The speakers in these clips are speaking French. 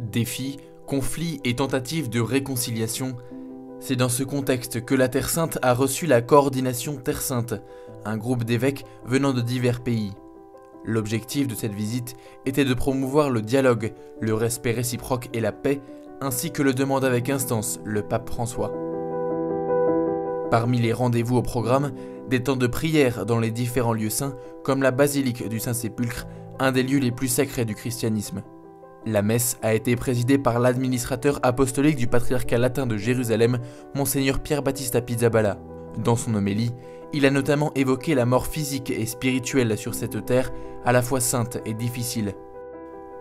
Défis, conflits et tentatives de réconciliation, c'est dans ce contexte que la Terre Sainte a reçu la coordination Terre Sainte, un groupe d'évêques venant de divers pays. L'objectif de cette visite était de promouvoir le dialogue, le respect réciproque et la paix, ainsi que le demande avec instance le pape François. Parmi les rendez-vous au programme, des temps de prière dans les différents lieux saints, comme la basilique du Saint-Sépulcre, un des lieux les plus sacrés du christianisme. La messe a été présidée par l'administrateur apostolique du patriarcat latin de Jérusalem, Monseigneur Pierre-Baptista Pizzaballa. Dans son homélie, il a notamment évoqué la mort physique et spirituelle sur cette terre, à la fois sainte et difficile.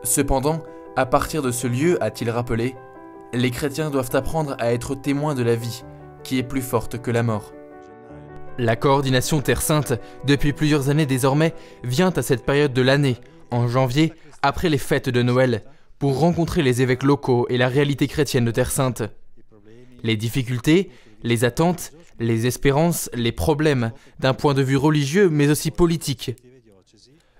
Cependant, à partir de ce lieu, a-t-il rappelé, les chrétiens doivent apprendre à être témoins de la vie, qui est plus forte que la mort. La coordination Terre Sainte, depuis plusieurs années désormais, vient à cette période de l'année, en janvier, après les fêtes de Noël, pour rencontrer les évêques locaux et la réalité chrétienne de Terre Sainte. Les difficultés, les attentes, les espérances, les problèmes, d'un point de vue religieux mais aussi politique.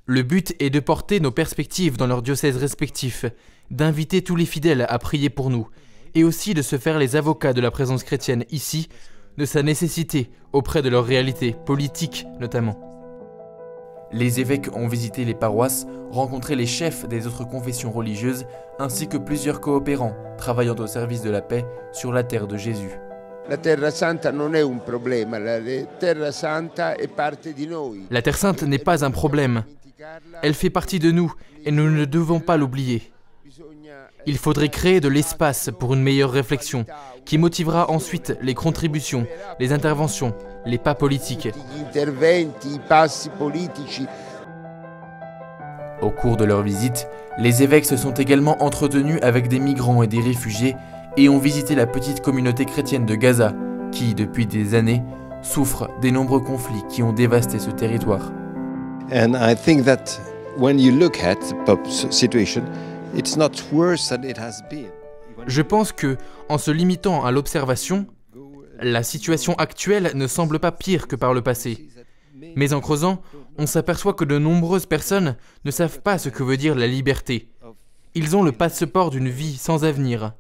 Le but est de porter nos perspectives dans leurs diocèses respectifs, d'inviter tous les fidèles à prier pour nous, et aussi de se faire les avocats de la présence chrétienne ici, de sa nécessité auprès de leur réalité politique notamment. Les évêques ont visité les paroisses, rencontré les chefs des autres confessions religieuses, ainsi que plusieurs coopérants travaillant au service de la paix sur la terre de Jésus. La Terra Santa non è un problema, la Terra Santa è parte di noi. La Terre Sainte n'est pas un problème. Elle fait partie de nous et nous ne devons pas l'oublier. Il faudrait créer de l'espace pour une meilleure réflexion qui motivera ensuite les contributions, les interventions, les pas politiques. Au cours de leur visite, les évêques se sont également entretenus avec des migrants et des réfugiés et ont visité la petite communauté chrétienne de Gaza qui, depuis des années, souffre des nombreux conflits qui ont dévasté ce territoire. And I think that when you look at the Pope's situation, it's not worse than it has been. Je pense que, en se limitant à l'observation, la situation actuelle ne semble pas pire que par le passé. Mais en creusant, on s'aperçoit que de nombreuses personnes ne savent pas ce que veut dire la liberté. Ils ont le passeport d'une vie sans avenir.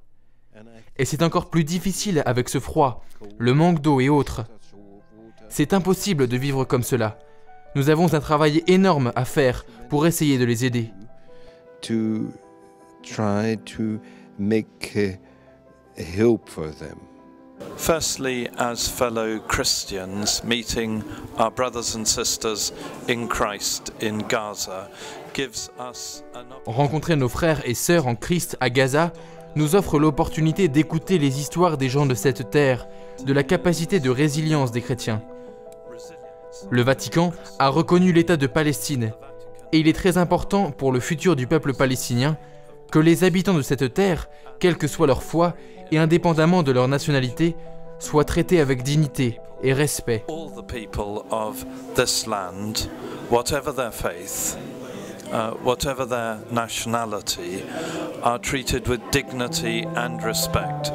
Et c'est encore plus difficile avec ce froid, le manque d'eau et autres. C'est impossible de vivre comme cela. Nous avons un travail énorme à faire pour essayer de les aider. To try to make hope for them. Firstly, as fellow Christians, meeting our brothers and sisters in Christ in Gaza gives us an opportunity. Rencontrer nos frères et sœurs en Christ à Gaza nous offre l'opportunité d'écouter les histoires des gens de cette terre, de la capacité de résilience des chrétiens. Le Vatican a reconnu l'État de Palestine, et il est très important pour le futur du peuple palestinien que les habitants de cette terre, quelle que soit leur foi et indépendamment de leur nationalité, soient traités avec dignité et respect. All the people of this land, whatever their faith, whatever their nationality, are treated with dignity and respect.